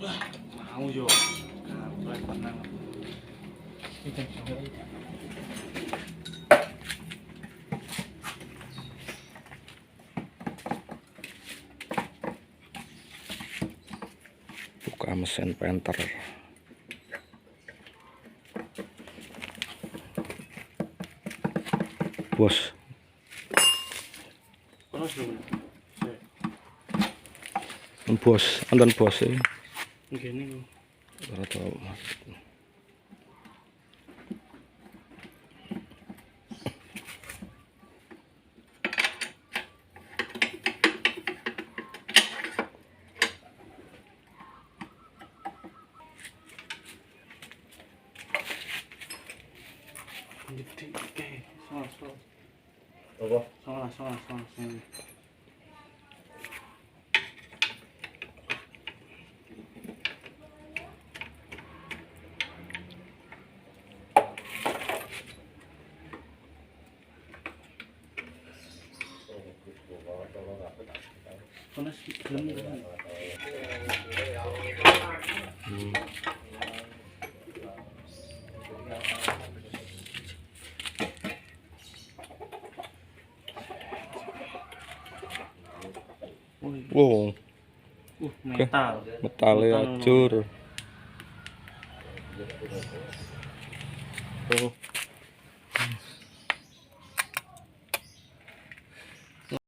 Mau yo. Kampret tenang. Itu coba. Buka mesin printer. Bos. Bos, andan bos ya. Gini kok. Ora tau maksud. Oke, sol. Apa? Sol. Panas gelem kan. Wow, Metal. metalnya hancur. Oh.